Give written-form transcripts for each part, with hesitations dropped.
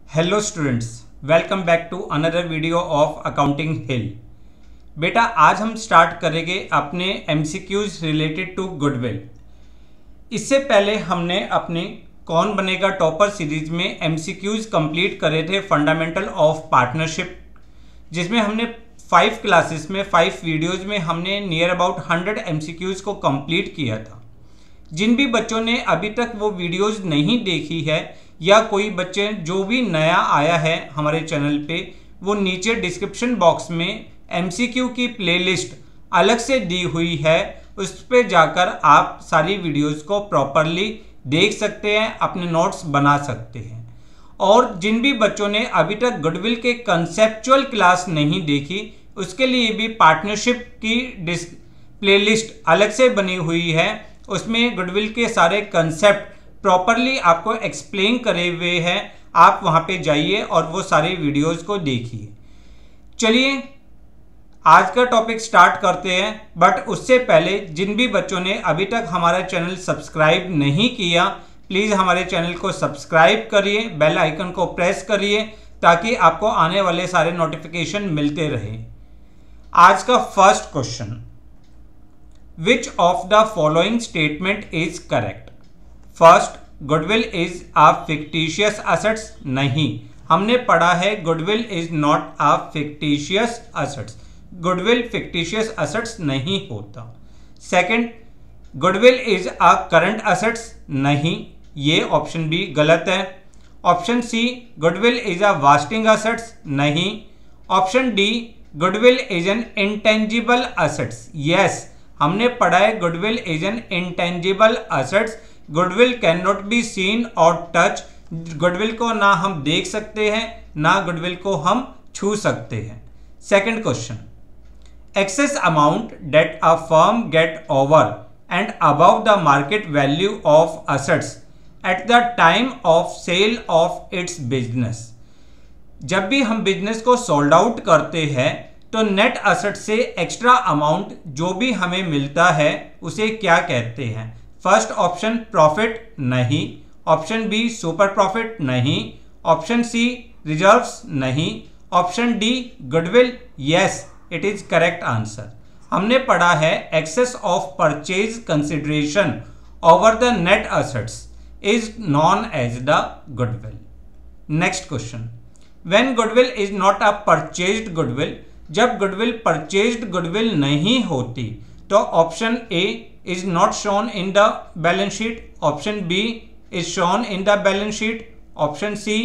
Hello students, welcome back to another video of accounting hill. बेटा आज हम start करेंगे अपने एमसीक्यूज रिलेटेड टू गुडविल। इससे पहले हमने अपने कौन बनेगा टॉपर सीरीज में एमसीक्यूज कंप्लीट करे थे फंडामेंटल ऑफ पार्टनरशिप, जिसमें हमने 5 क्लासेस में 5 वीडियोज में हमने नियर अबाउट 100 एमसीक्यूज को कंप्लीट किया था। जिन भी बच्चों ने अभी तक वो वीडियोज नहीं देखी है या कोई बच्चे जो भी नया आया है हमारे चैनल पे, वो नीचे डिस्क्रिप्शन बॉक्स में एमसीक्यू की प्लेलिस्ट अलग से दी हुई है, उस पर जाकर आप सारी वीडियोस को प्रॉपरली देख सकते हैं, अपने नोट्स बना सकते हैं। और जिन भी बच्चों ने अभी तक गुडविल के कंसेप्चुअल क्लास नहीं देखी, उसके लिए भी पार्टनरशिप की प्लेलिस्ट अलग से बनी हुई है। उसमें गुडविल के सारे कंसेप्ट प्रॉपरली आपको एक्सप्लेन करे हुए हैं। आप वहां पे जाइए और वो सारे वीडियोस को देखिए। चलिए आज का टॉपिक स्टार्ट करते हैं, बट उससे पहले जिन भी बच्चों ने अभी तक हमारा चैनल सब्सक्राइब नहीं किया, प्लीज़ हमारे चैनल को सब्सक्राइब करिए, बेल आइकन को प्रेस करिए ताकि आपको आने वाले सारे नोटिफिकेशन मिलते रहे। आज का first question, which of the following statement is correct? First, goodwill is a fictitious assets. नहीं, हमने पढ़ा है goodwill is not a fictitious assets. Goodwill fictitious assets नहीं होता। Second, goodwill is a current assets. नहीं, ये ऑप्शन बी गलत है। Option C, goodwill is a wasting assets. नहीं। Option D, goodwill is an intangible assets. Yes, हमने पढ़ा है goodwill is an intangible assets. Goodwill can not be seen और touch. Goodwill को ना हम देख सकते हैं ना गुडविल को हम छू सकते हैं। Second question, excess amount that a firm get over and above the market value of assets at the time of sale of its business. जब भी हम बिजनेस को सोल्ड आउट करते हैं तो नेट असेट से एक्स्ट्रा अमाउंट जो भी हमें मिलता है उसे क्या कहते हैं? First option profit. नहीं। Option B super profit. नहीं। Option C reserves. नहीं। Option D goodwill. Yes, it is correct answer. हमने पढ़ा है excess of purchase consideration over the net assets is known as the goodwill. Next question, when goodwill is not a purchased goodwill. जब goodwill purchased goodwill नहीं होती तो option A is not shown in the balance sheet. Option B is shown in the balance sheet. Option C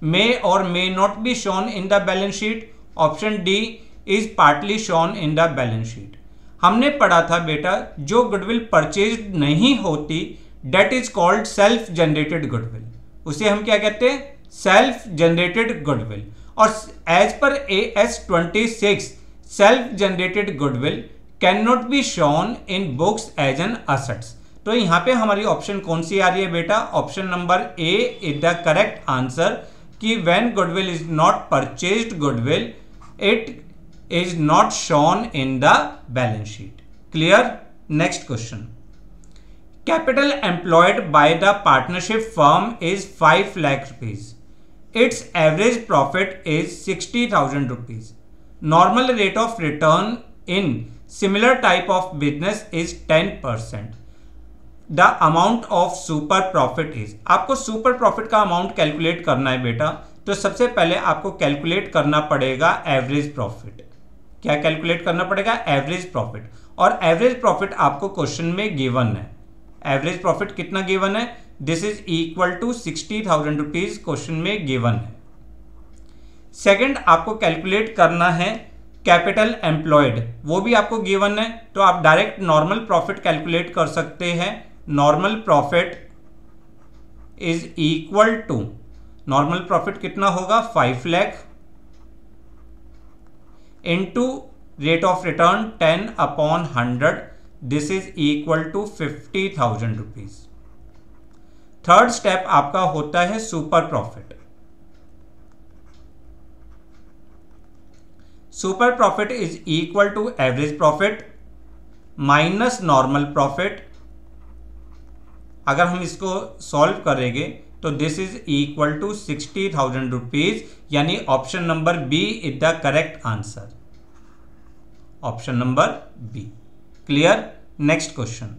may or may not be shown in the balance sheet. Option D is partly shown in the balance sheet. हमने पढ़ा था बेटा, जो goodwill purchased नहीं होती that is called self generated goodwill. उसे हम क्या कहते हैं? Self generated goodwill. और as per AS 26 self generated goodwill can not be shown in books as an assets. तो यहाँ पे हमारी ऑप्शन कौन सी आ रही है बेटा? Option number A is the correct answer कि when goodwill is not purchased goodwill it is not shown in the balance sheet. Clear? Next question, capital employed by the partnership firm is 5 lakh rupees. Its average profit is 60,000 rupees. Normal rate of return in similar type of business is 10%. The amount of super profit is. आपको super profit का amount calculate करना है बेटा, तो सबसे पहले आपको calculate करना पड़ेगा एवरेज प्रॉफिट। क्या कैलकुलेट करना पड़ेगा? Average profit. और एवरेज प्रॉफिट आपको क्वेश्चन में गिवन है। एवरेज प्रॉफिट कितना गिवन है? This is equal to 60,000 rupees question में गिवन है। सेकंड, आपको कैलकुलेट करना है कैपिटल एम्प्लॉयड, वो भी आपको गिवन है, तो आप डायरेक्ट नॉर्मल प्रॉफिट कैलकुलेट कर सकते हैं। Normal profit is equal to, normal profit कितना होगा? 5 lakh into rate of return 10/100, this is equal to 50,000 rupees. Third step आपका होता है super profit. Super profit is equal to average profit minus normal profit. अगर हम इसको सॉल्व करेंगे तो this is equal to 60,000 rupees, यानी option number B is the correct answer. Option number B. Clear. Next question,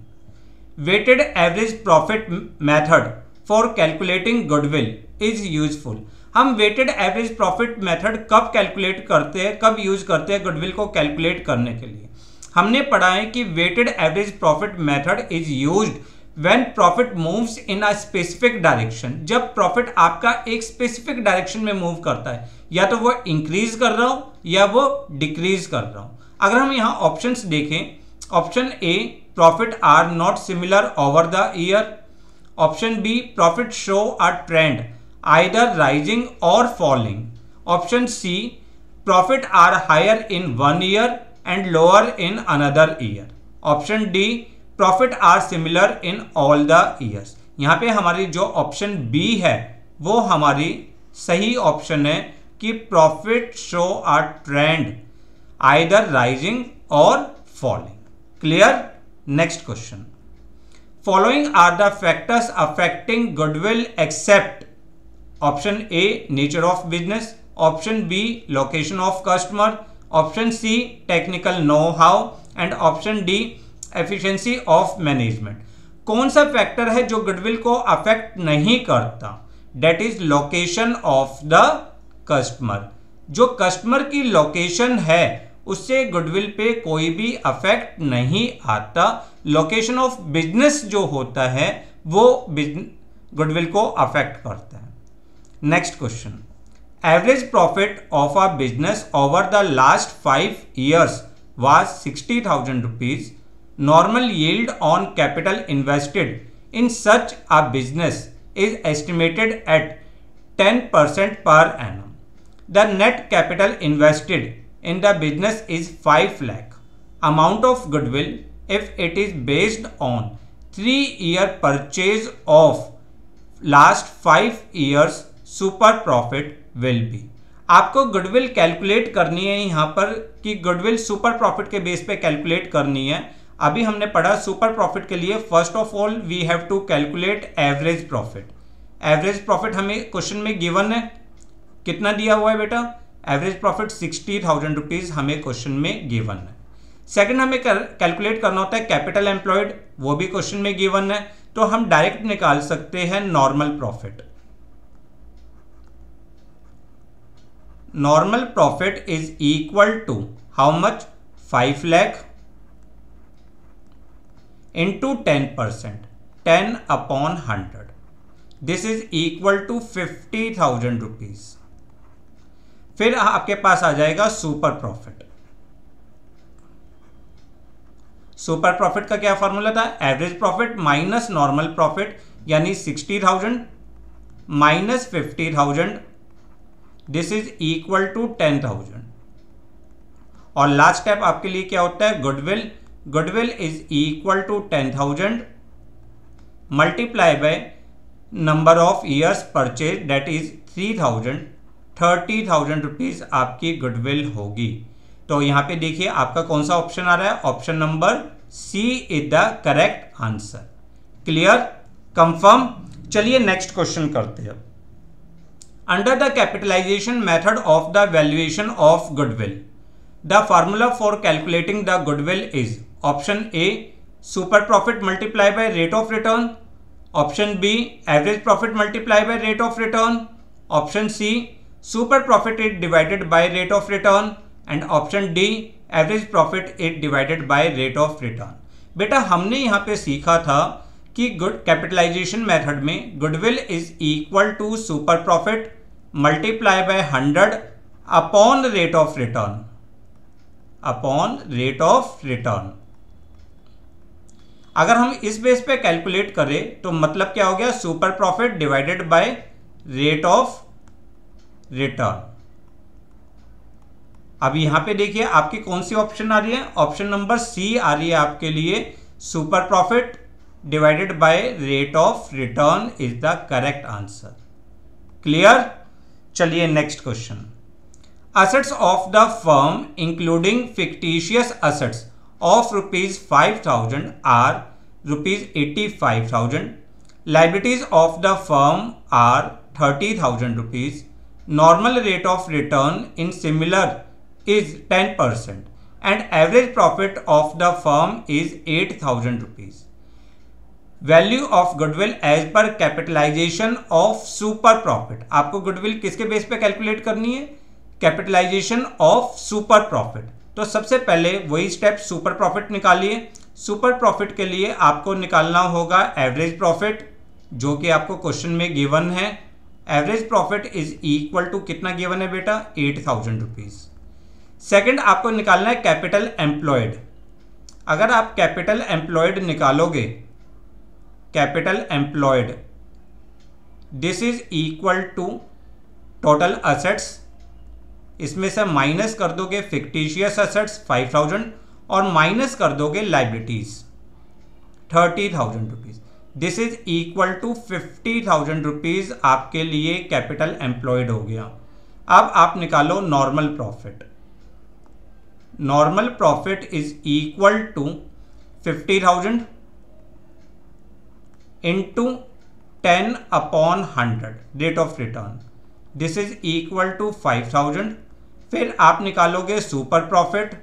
weighted average profit method for calculating goodwill is useful. हम weighted average profit method कब calculate करते हैं, कब use करते हैं goodwill को calculate करने के लिए? हमने पढ़ा है कि weighted average profit method is used when profit moves in a specific direction. जब प्रॉफिट आपका एक स्पेसिफिक डायरेक्शन में मूव करता है, या तो वो इंक्रीज कर रहा हो या वो डिक्रीज कर रहा हो। अगर हम यहाँ ऑप्शंस देखें, option A profit are not similar over the year, option B profit show a trend either rising or falling, option C profit are higher in one year and lower in another year, option D profit are similar in all the years। यहाँ पे हमारी जो option B है वो हमारी सही option है कि profit show a trend either rising or falling। Clear. Next question, following are the factors affecting goodwill except option A nature of business, option B location of customer, option C technical know how and option D efficiency of management. कौन सा factor है जो goodwill को affect नहीं करता? That is location of the customer. जो customer की location है उससे गुडविल पे कोई भी अफेक्ट नहीं आता। लोकेशन ऑफ बिजनेस जो होता है वो गुडविल को अफेक्ट करता है। Next question, average profit of a business over the last 5 years was 60,000 rupees. Normal yield on capital invested in such a business is estimated at 10% per annum. The net capital invested in the business is 5 lakh. Amount of goodwill if it is based on 3-year purchase of last 5 years super profit will be. आपको goodwill calculate करनी है यहाँ पर कि goodwill super profit के base पे calculate करनी है। अभी हमने पढ़ा सुपर प्रॉफिट के लिए first of all we have to calculate average profit. Average profit हमें क्वेश्चन में गिवन है, कितना दिया हुआ है बेटा? एवरेज प्रॉफिट 60,000 रुपीज हमें क्वेश्चन में गिवन है। सेकंड हमें कैलकुलेट करना होता है कैपिटल एम्प्लॉयड, वो भी क्वेश्चन में गिवन है, तो हम डायरेक्ट निकाल सकते हैं normal profit. Normal profit is equal to how much? 5 lakh into 10%, 10 upon 100. This is equal to 50,000 rupees। फिर आपके पास आ जाएगा सुपर प्रॉफिट। सुपर प्रॉफिट का क्या फॉर्मूला था? Average profit minus normal profit, यानी 60,000 minus 50,000, this is equal to 10,000। और last step आपके लिए क्या होता है? Goodwill. Goodwill is equal to 10,000 multiply by number of years purchase, that is 3,000। 30,000 rupees आपकी गुडविल होगी। तो यहां पे देखिए आपका कौन सा ऑप्शन आ रहा है? Option number C is the correct answer. Clear, confirm. चलिए नेक्स्ट क्वेश्चन करते हैं। Under the capitalization method of the valuation of goodwill, the formula for calculating the goodwill is option A super profit multiplied by rate of return, option B average profit multiplied by rate of return, option C super profit is divided by rate of return, and option D average profit is divided by rate of return। बेटा हमने यहाँ पे सीखा था कि capitalization method में goodwill is equal to super profit multiply by 100 upon rate of return, upon rate of return. अगर हम इस बेस पे कैलकुलेट करें तो मतलब क्या हो गया? Super profit divided by rate of return. अब यहां पे देखिए आपकी कौन सी ऑप्शन आ रही है? ऑप्शन नंबर सी आ रही है आपके लिए, super profit divided by rate of return is the correct answer। Clear. चलिए next question. assets of the firm including fictitious assets of rupees 5,000 are rupees 85,000, Liabilities of the firm are 30,000 rupees. Normal rate of return in similar is 10% and average profit of the firm is 8,000 rupees. Value of goodwill as per capitalization of super profit. आपको goodwill किसके base पे calculate करनी है? Capitalization of super profit. तो सबसे पहले वही step, super profit निकालिए। सुपर प्रॉफिट के लिए आपको निकालना होगा एवरेज प्रॉफिट, जो कि आपको क्वेश्चन में गिवन है। Average profit is equal to कितना गिवन है बेटा? 8,000 रुपीज। सेकेंड आपको निकालना है कैपिटल एम्प्लॉयड। अगर आप कैपिटल एम्प्लॉयड निकालोगे, capital employed this is equal to total assets, इसमें से माइनस कर दोगे फिक्टिशियस असेट्स 5,000 और माइनस कर दोगे liabilities 30,000 rupees. This is equal to 50,000 rupees आपके लिए कैपिटल एम्प्लॉयड हो गया। अब आप निकालो normal profit. Normal profit is equal to 50,000 into 10 upon 100 rate of return, this is equal to 5,000। फिर आप निकालोगे सुपर प्रॉफिट।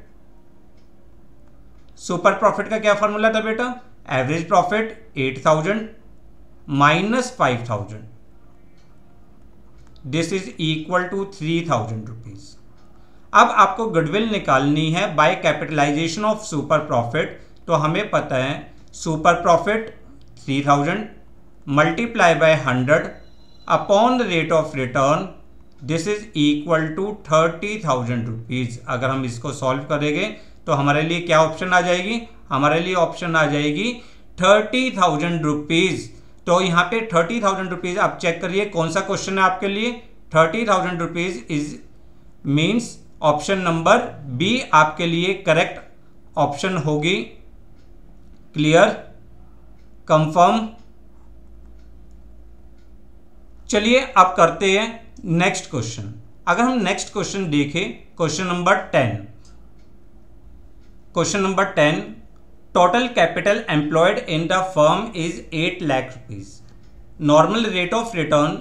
सुपर प्रॉफिट का क्या फॉर्मूला था बेटा? Average profit 8,000 minus 5,000, this is equal to 3,000 rupees. अब आपको गुडविल निकालनी है by capitalization of super profit. तो हमें पता है super profit 3,000 multiply by 100 upon the rate of return, this is equal to 30,000 rupees. अगर हम इसको सॉल्व करेंगे तो हमारे लिए क्या ऑप्शन आ जाएगी? हमारे लिए ऑप्शन आ जाएगी 30,000 रुपीज। तो यहाँ पे 30,000 रुपीज आप चेक करिए कौन सा क्वेश्चन है आपके लिए। 30,000 rupees is means option number B आपके लिए करेक्ट ऑप्शन होगी। क्लियर? कंफर्म? चलिए अब करते हैं नेक्स्ट क्वेश्चन। अगर हम नेक्स्ट क्वेश्चन देखें, question number 10। Question number 10, total capital employed in the firm is 8 lakh rupees. Normal rate of return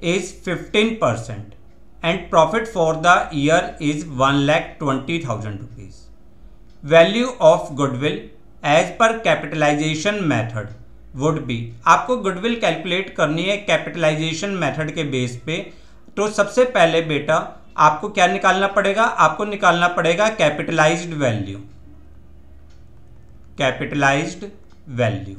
is 15% and profit for the year is 1,20,000 rupees. Value of goodwill as per capitalization method would be, आपको goodwill calculate करनी है capitalisation method के base पे। तो सबसे पहले बेटा आपको क्या निकालना पड़ेगा? आपको निकालना पड़ेगा capitalised value. Capitalised value,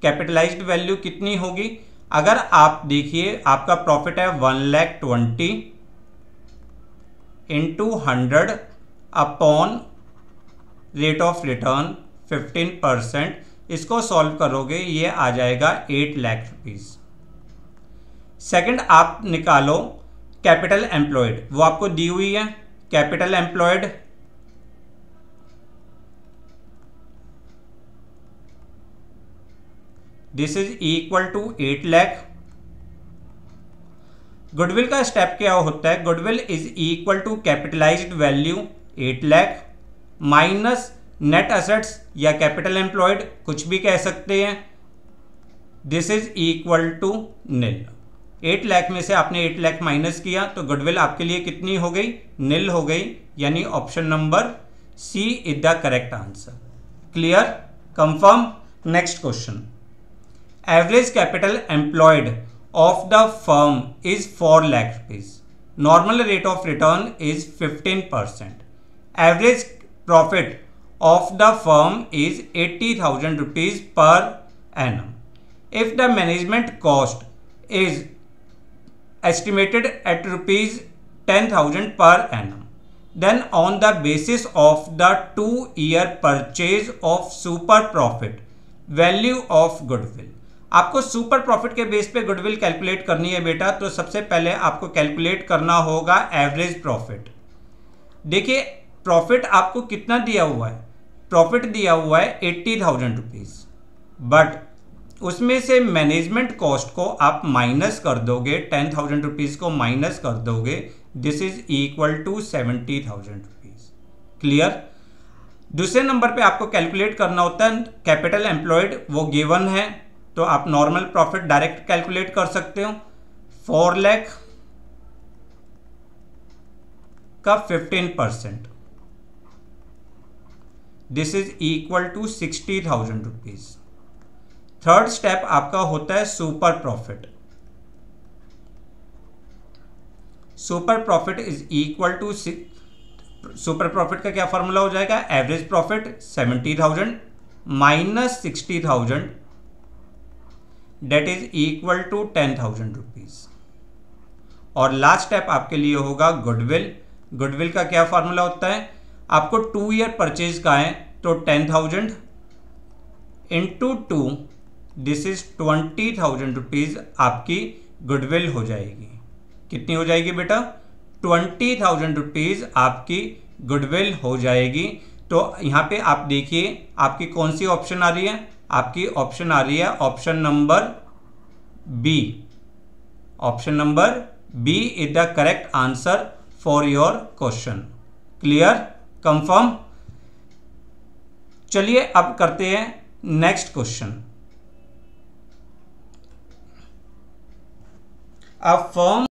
capitalised value कितनी होगी? अगर आप देखिए आपका प्रॉफिट है 1,20,000 into 100 upon rate of return 15%, इसको सॉल्व करोगे ये आ जाएगा 8 लाख रुपीज। सेकंड आप निकालो कैपिटल एम्प्लॉयड, वो आपको दी हुई है। Capital employed this is equal to 8 lakh. Goodwill का स्टेप क्या होता है? Goodwill is equal to capitalised value 8 lakh minus net assets या कैपिटल एम्प्लॉयड, कुछ भी कह सकते हैं, this is equal to nil. 8 lakh में से आपने 8 लाख माइनस किया तो गुडविल आपके लिए कितनी हो गई? निल हो गई। यानी option number C is the correct answer. Clear? Confirm? Next question. Average capital employed of the firm is 4 lakh rupees. Normal rate of return is 15%. Average profit of the firm is 80,000 rupees per annum. If the management cost is estimated at rupees 10,000 per annum, then on the basis of the 2-year purchase of super profit, value of goodwill. आपको super profit के base पे goodwill calculate करनी है बेटा। तो सबसे पहले आपको कैलकुलेट करना होगा एवरेज प्रॉफिट। देखिए प्रॉफिट आपको कितना दिया हुआ है? प्रॉफिट दिया हुआ है 80,000 रुपीज, बट उसमें से मैनेजमेंट कॉस्ट को आप माइनस कर दोगे, 10,000 रुपीज को माइनस कर दोगे, this is equal to 70,000 rupees. Clear? दूसरे नंबर पे आपको कैलकुलेट करना होता है कैपिटल एम्प्लॉयड, वो गिवन है तो आप नॉर्मल प्रॉफिट डायरेक्ट कैलकुलेट कर सकते हो। 4 लाख का 15%, this is equal to 60,000 rupees. Third step आपका होता है super profit. Super profit is equal to, super profit का क्या फॉर्मूला हो जाएगा, average profit 70,000 minus 60,000 that is equal to 10,000 rupees. और लास्ट स्टेप आपके लिए होगा गुडविल। गुडविल का क्या फॉर्मूला होता है, आपको 2 ईयर परचेज का है तो 10,000 इंटू 2, दिस इज 20,000 रुपीज आपकी गुडविल हो जाएगी। कितनी हो जाएगी बेटा, 20,000 रुपीज आपकी गुडविल हो जाएगी। तो यहाँ पे आप देखिए आपकी कौन सी ऑप्शन आ रही है, आपकी ऑप्शन आ रही है option number B. Option number B is the correct answer for your question. Clear, confirm. चलिए अब करते हैं नेक्स्ट क्वेश्चन। A firm